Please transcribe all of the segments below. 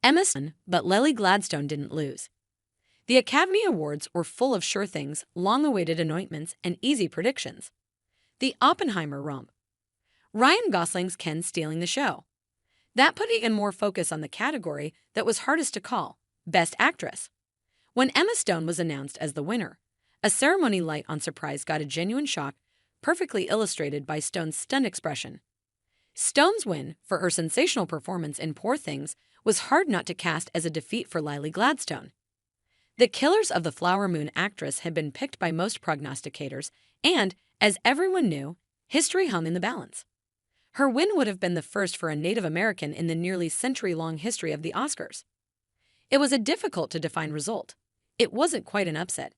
Emma Stone, but Lily Gladstone didn't lose. The Academy Awards were full of sure things, long-awaited anointments, and easy predictions. The Oppenheimer romp. Ryan Gosling's Ken stealing the show. That put even more focus on the category that was hardest to call, Best Actress. When Emma Stone was announced as the winner, a ceremony light on surprise got a genuine shock, perfectly illustrated by Stone's stunned expression. Stone's win for her sensational performance in Poor Things was hard not to cast as a defeat for Lily Gladstone. The Killers of the Flower Moon actress had been picked by most prognosticators, and, as everyone knew, history hung in the balance. Her win would have been the first for a Native American in the nearly century-long history of the Oscars. It was a difficult-to-define result. It wasn't quite an upset.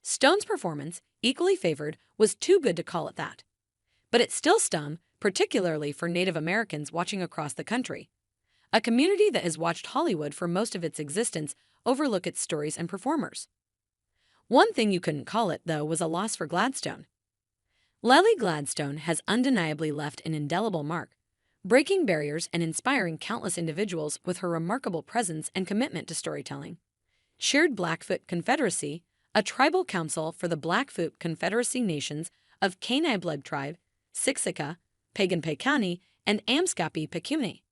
Stone's performance, equally favored, was too good to call it that. But it still stung, particularly for Native Americans watching across the country. A community that has watched Hollywood for most of its existence overlook its stories and performers. One thing you couldn't call it, though, was a loss for Gladstone. Lily Gladstone has undeniably left an indelible mark, breaking barriers and inspiring countless individuals with her remarkable presence and commitment to storytelling. Chaired Blackfoot Confederacy, a tribal council for the Blackfeet Confederacy nations of Kainai Blood Tribe, Siksika, Pagan Pekani, and Amskapi Pekuni.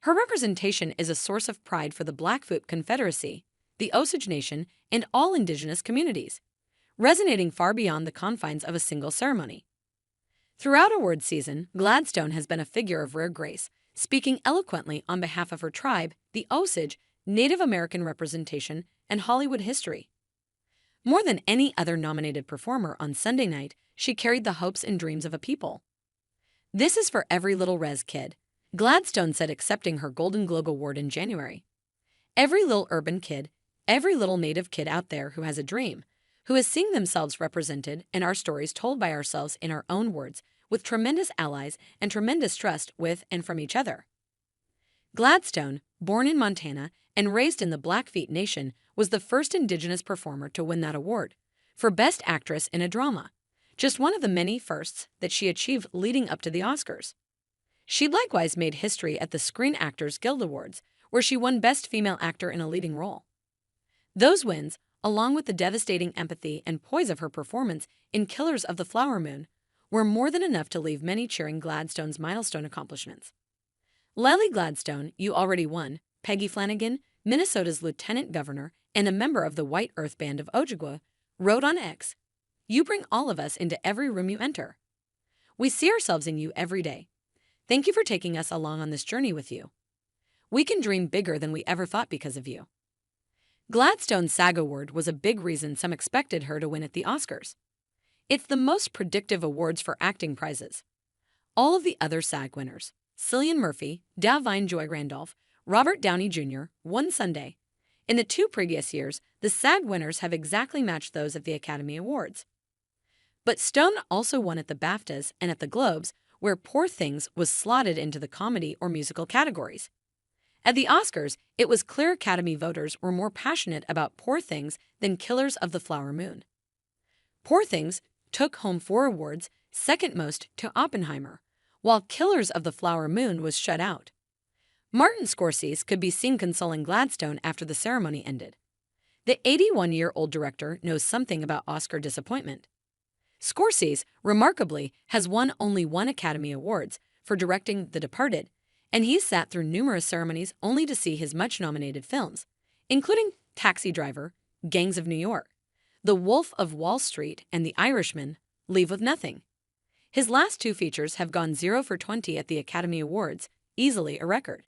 Her representation is a source of pride for the Blackfoot Confederacy, the Osage Nation, and all Indigenous communities, resonating far beyond the confines of a single ceremony. Throughout award season, Gladstone has been a figure of rare grace, speaking eloquently on behalf of her tribe, the Osage, Native American representation, and Hollywood history. More than any other nominated performer on Sunday night, she carried the hopes and dreams of a people. "This is for every little res kid," Gladstone said, accepting her Golden Globe Award in January. "Every little urban kid, every little Native kid out there who has a dream, who is seeing themselves represented and our stories told by ourselves in our own words, with tremendous allies and tremendous trust with and from each other." Gladstone, born in Montana and raised in the Blackfeet Nation, was the first Indigenous performer to win that award for Best Actress in a Drama, just one of the many firsts that she achieved leading up to the Oscars. She likewise made history at the Screen Actors Guild Awards, where she won Best Female Actor in a Leading Role. Those wins, along with the devastating empathy and poise of her performance in Killers of the Flower Moon, were more than enough to leave many cheering Gladstone's milestone accomplishments. Lily Gladstone, you already won. Peggy Flanagan, Minnesota's lieutenant governor and a member of the White Earth Band of Ojibwa, wrote on X, "You bring all of us into every room you enter. We see ourselves in you every day. Thank you for taking us along on this journey with you. We can dream bigger than we ever thought because of you." Gladstone's SAG Award was a big reason some expected her to win at the Oscars. It's the most predictive awards for acting prizes. All of the other SAG winners, Cillian Murphy, Da'Vine Joy Randolph, Robert Downey Jr., won Sunday. In the 2 previous years, the SAG winners have exactly matched those at the Academy Awards. But Stone also won at the BAFTAs and at the Globes, where Poor Things was slotted into the comedy or musical categories. At the Oscars, it was clear Academy voters were more passionate about Poor Things than Killers of the Flower Moon. Poor Things took home 4 awards, second most to Oppenheimer, while Killers of the Flower Moon was shut out. Martin Scorsese could be seen consoling Gladstone after the ceremony ended. The 81-year-old director knows something about Oscar disappointment. Scorsese, remarkably, has won only 1 Academy Awards for directing The Departed, and he's sat through numerous ceremonies only to see his much-nominated films, including Taxi Driver, Gangs of New York, The Wolf of Wall Street, and The Irishman, leave with nothing. His last 2 features have gone 0 for 20 at the Academy Awards, easily a record.